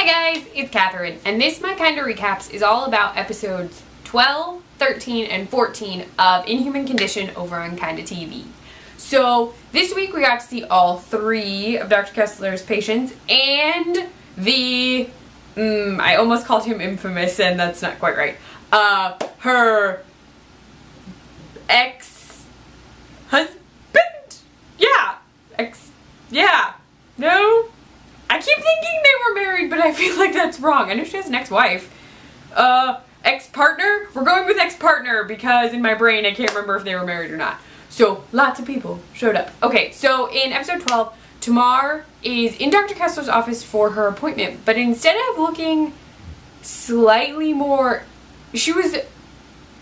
Hi guys, it's Catherine, and this My Kinda Recaps is all about episodes 12, 13, and 14 of Inhuman Condition over on KindaTV. So, this week we got to see all three of Dr. Kessler's patients and the, I almost called him infamous and that's not quite right, her ex-husband? No? I keep thinking they were married, but I feel like that's wrong. I know she has an ex-wife. Ex-partner? We're going with ex-partner because in my brain I can't remember if they were married or not. So, lots of people showed up. Okay, so in episode 12, Tamar is in Dr. Kessler's office for her appointment, but instead of looking slightly more, she was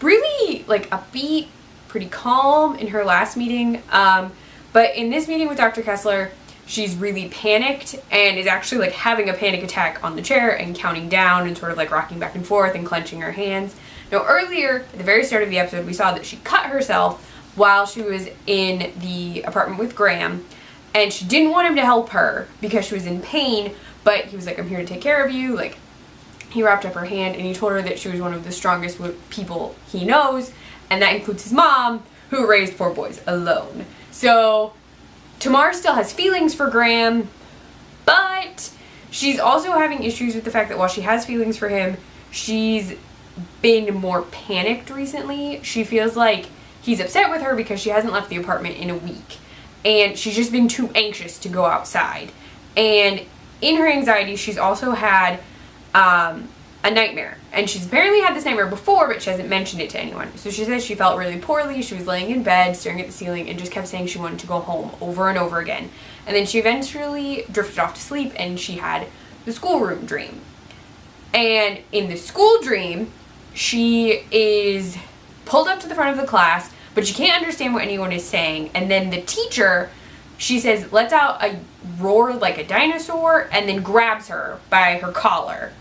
really, like, upbeat, pretty calm in her last meeting, but in this meeting with Dr. Kessler, she's really panicked and is actually like having a panic attack on the chair and counting down and sort of like rocking back and forth and clenching her hands. Now earlier, at the very start of the episode, we saw that she cut herself while she was in the apartment with Graham, and she didn't want him to help her because she was in pain, but he was like, I'm here to take care of you. Like, he wrapped up her hand and he told her that she was one of the strongest people he knows, and that includes his mom, who raised 4 boys alone. So Tamar still has feelings for Graham, but she's also having issues with the fact that while she has feelings for him, she's been more panicked recently. She feels like he's upset with her because she hasn't left the apartment in a week, and she's just been too anxious to go outside. And in her anxiety, she's also had a nightmare, and she's apparently had this nightmare before, but she hasn't mentioned it to anyone. So she says she felt really poorly. She was laying in bed staring at the ceiling and just kept saying she wanted to go home over and over again. And then she eventually drifted off to sleep and she had the schoolroom dream. And in the school dream, she is pulled up to the front of the class, but she can't understand what anyone is saying. And then the teacher, she says, lets out a roar like a dinosaur and then grabs her by her collar.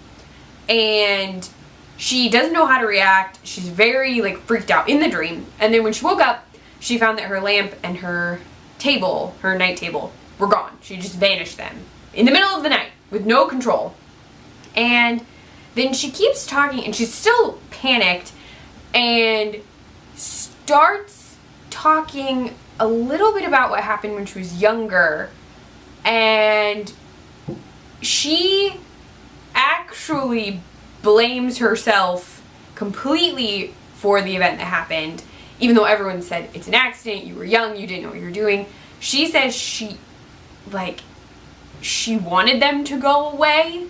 And she doesn't know how to react. She's very, like, freaked out in the dream. And then when she woke up, she found that her lamp and her table, her night table, were gone. She just vanished them in the middle of the night with no control. And then she keeps talking, and she's still panicked, and starts talking a little bit about what happened when she was younger. And she actually blames herself completely for the event that happened, even though everyone said it's an accident, you were young, you didn't know what you were doing. She says she wanted them to go away.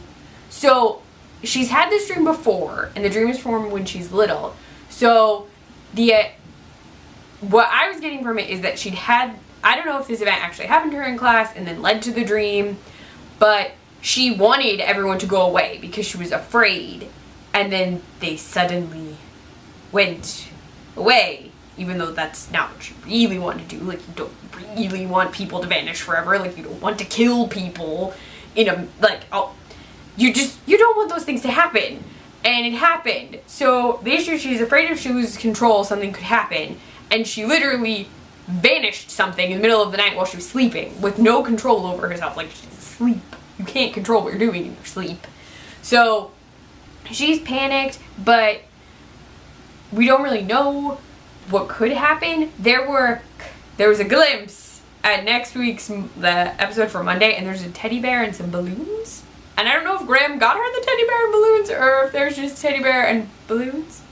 So she's had this dream before, and the dream is from when she's little. So what I was getting from it is that she'd had, I don't know if this event actually happened to her in class and then led to the dream, but she wanted everyone to go away because she was afraid, and then they suddenly went away, even though that's not what you really want to do. Like, you don't really want people to vanish forever. Like, you don't want to kill people in a, like, oh, you don't want those things to happen, and it happened. So the issue, she's afraid if she loses control, something could happen, and she literally vanished something in the middle of the night while she was sleeping with no control over herself. Like, she's asleep. You can't control what you're doing in your sleep. So she's panicked, but we don't really know what could happen. There was a glimpse at next week's the episode for Monday, and there's a teddy bear and some balloons. And I don't know if Graham got her the teddy bear and balloons or if there's just teddy bear and balloons.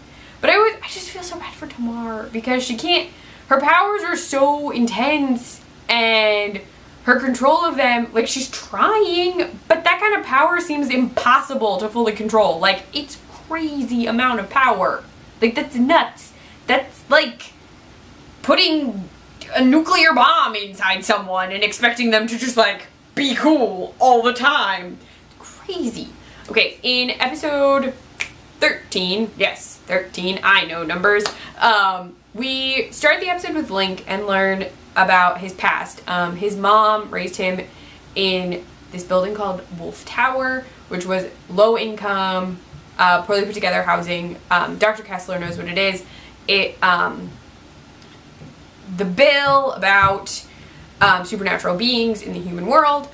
But I just feel so bad for Tamar because she can't, her powers are so intense, and her control of them, like, she's trying, but that kind of power seems impossible to fully control. Like, it's crazy amount of power. Like, that's nuts. That's like putting a nuclear bomb inside someone and expecting them to just, like, be cool all the time. Crazy. Okay, in episode 13, yes, 13, I know numbers, we start the episode with Link and learn about his past. His mom raised him in this building called Wolf Tower, which was low income, poorly put together housing. Dr. Kessler knows what it is. The bill about supernatural beings in the human world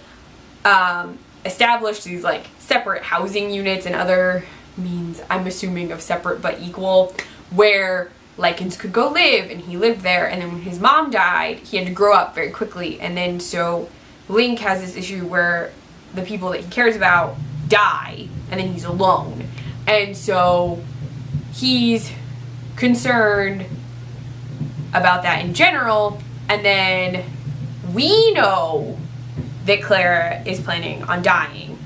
established these like separate housing units and other means, I'm assuming, of separate but equal, where Lycans could go live, and he lived there. And then when his mom died, he had to grow up very quickly, and then so Link has this issue where the people that he cares about die, and then he's alone, and so he's concerned about that in general. And then we know that Clara is planning on dying,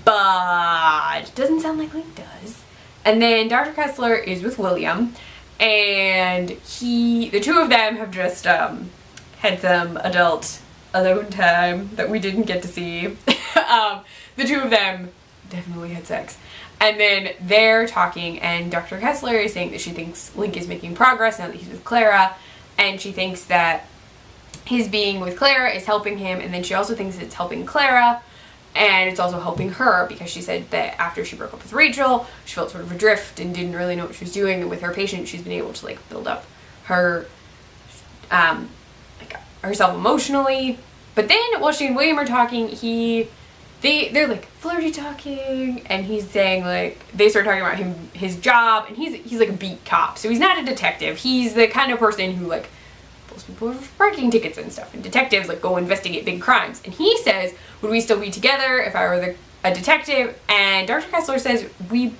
but it doesn't sound like Link does. And then Dr. Kessler is with William, and the two of them have just had some adult alone time that we didn't get to see. The two of them definitely had sex. And then they're talking, and Dr. Kessler is saying that she thinks Link is making progress now that he's with Clara, and she thinks that his being with Clara is helping him, and then she also thinks it's helping Clara, and it's also helping her, because she said that after she broke up with Rachel, she felt sort of adrift and didn't really know what she was doing, and with her patient, she's been able to, like, build up her, like, herself emotionally. But then, while she and William are talking, they're like flirty talking, and he's saying, like, they start talking about his job, and he's like a beat cop, so he's not a detective. He's the kind of person who, like, pulls people over for parking tickets and stuff, and detectives, like, go investigate big crimes. And he says, would we still be together if I were a detective? And Dr. Kessler says, we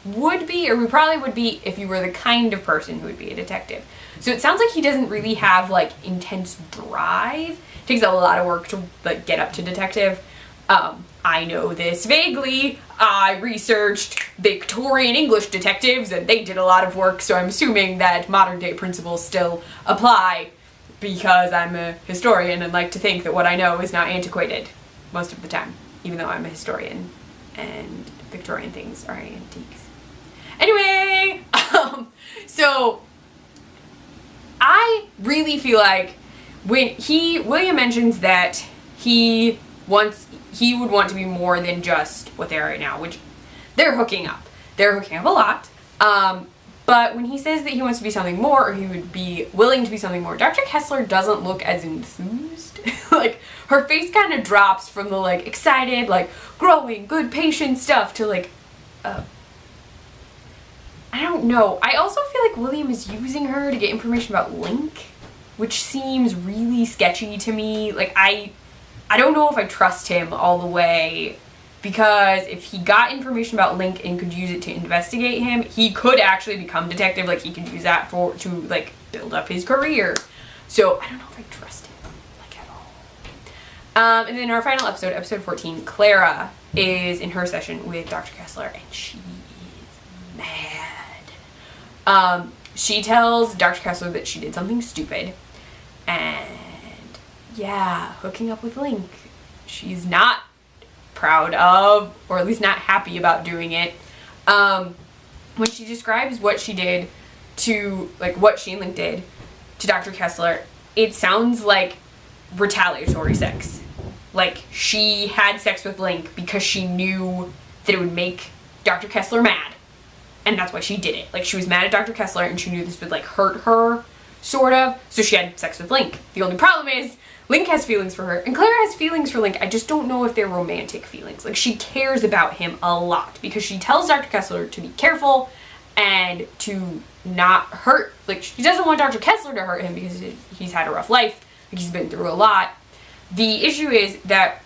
would be, or we probably would be, if you were the kind of person who would be a detective. So it sounds like he doesn't really have, like, intense drive. It takes a lot of work to, like, get up to detective. I know this vaguely. I researched Victorian English detectives, and they did a lot of work, so I'm assuming that modern day principles still apply, because I'm a historian and like to think that what I know is not antiquated most of the time, even though I'm a historian and Victorian things are antiques. Anyway, so I really feel like when William mentions that he would want to be more than just what they are right now, which they're hooking up. They're hooking up a lot. But when he says that he wants to be something more, or he would be willing to be something more, Dr. Kessler doesn't look as enthused. Like, her face kind of drops from the, like, excited, like, growing, good patient stuff to, like, I don't know. I also feel like William is using her to get information about Link, which seems really sketchy to me. Like, I don't know if I trust him all the way, because if he got information about Link and could use it to investigate him, he could actually become detective. Like, he could use that to like build up his career. So I don't know if I trust him, like, at all. And then our final episode, episode 14, Clara is in her session with Dr. Kessler, and she is mad. She tells Dr. Kessler that she did something stupid, and yeah, hooking up with Link, she's not proud of, or at least not happy about doing it. When she describes what she did to, like, what she and Link did to Dr. Kessler, it sounds like retaliatory sex. Like, she had sex with Link because she knew that it would make Dr. Kessler mad, and that's why she did it. Like, she was mad at Dr. Kessler, and she knew this would, like, hurt her, sort of, so she had sex with Link. The only problem is, Link has feelings for her, and Clara has feelings for Link. I just don't know if they're romantic feelings. Like, she cares about him a lot, because she tells Dr. Kessler to be careful and to not hurt, like, she doesn't want Dr. Kessler to hurt him because he's had a rough life, like, he's been through a lot. The issue is that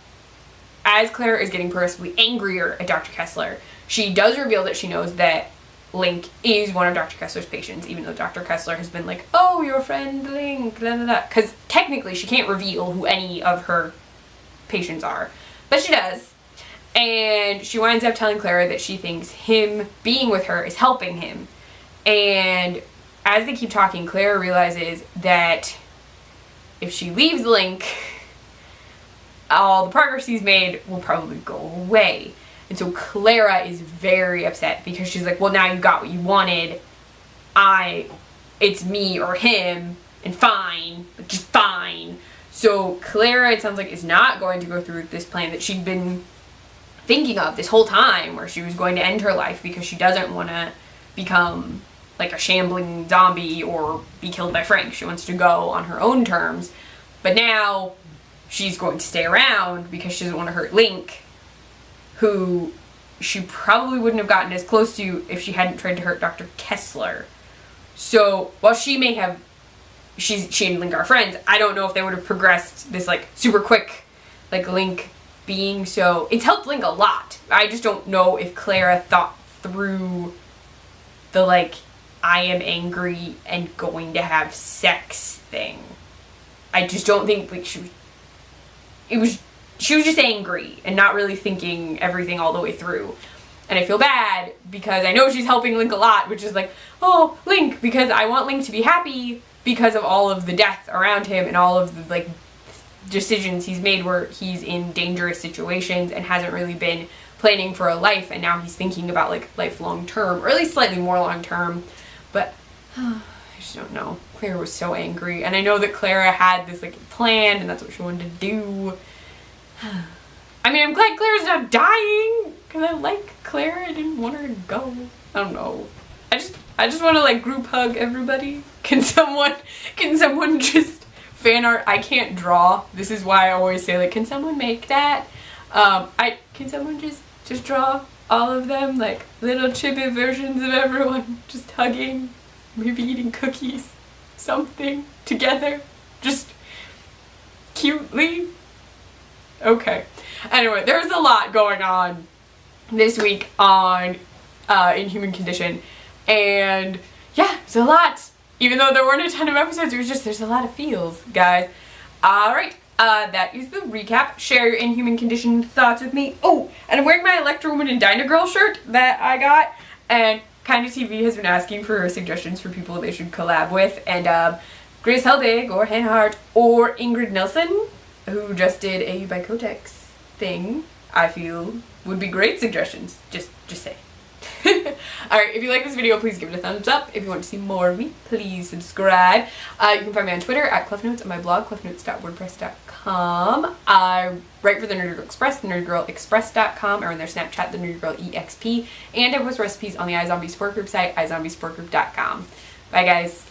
as Clara is getting progressively angrier at Dr. Kessler, she does reveal that she knows that Link is one of Dr. Kessler's patients, even though Dr. Kessler has been like, oh, your friend Link, da da da. Because technically she can't reveal who any of her patients are. But she does. And she winds up telling Clara that she thinks him being with her is helping him. And as they keep talking, Clara realizes that if she leaves Link, all the progress he's made will probably go away. And so Clara is very upset, because she's like, well, now you got what you wanted. It's me or him, and fine, just fine. So Clara, it sounds like, is not going to go through this plan that she'd been thinking of this whole time, where she was going to end her life because she doesn't want to become like a shambling zombie or be killed by Frank. She wants to go on her own terms. But now she's going to stay around because she doesn't want to hurt Link. who she probably wouldn't have gotten as close to if she hadn't tried to hurt Dr. Kessler. So while she and Link are friends, I don't know if they would have progressed this like super quick like Link being. So it's helped Link a lot. I just don't know if Clara thought through the like I am angry and going to have sex thing. I just don't think like she was just angry and not really thinking everything all the way through. And I feel bad because I know she's helping Link a lot, which is like, oh, Link, because I want Link to be happy because of all of the death around him and all of the like decisions he's made where he's in dangerous situations and hasn't really been planning for a life, and now he's thinking about like life long term, or at least slightly more long term. But I just don't know. Clara was so angry, and I know that Clara had this like plan and that's what she wanted to do. I mean, I'm glad Clara's not dying because I like Clara. I didn't want her to go. I don't know. I just want to like group hug everybody. Can someone just fan art? I can't draw. This is why I always say like, can someone make that? Can someone just draw all of them like little chibi versions of everyone just hugging, maybe eating cookies, something together, just cutely. Okay. Anyway, there's a lot going on this week on Inhuman Condition, and yeah, it's a lot. Even though there weren't a ton of episodes, it was just, there's a lot of feels, guys. Alright, that is the recap. Share your Inhuman Condition thoughts with me. Oh, and I'm wearing my Electro Woman and Dyna Girl shirt that I got, and KindaTV has been asking for suggestions for people they should collab with, and Grace Helbig, or Hannah Hart, or Ingrid Nilsson, who just did a by Kotex thing, I feel would be great suggestions. Just say. Alright, if you like this video, please give it a thumbs up. If you want to see more of me, please subscribe. You can find me on Twitter at CliffNotes, and my blog, cliffnotes.wordpress.com. I write for the Nerdy Girl Express, thenerdygirlexpress.com, or in their Snapchat, the Nerdy Girl EXP, and I post recipes on the iZombie Support Group site, iZombieSupportGroup.com. Bye, guys.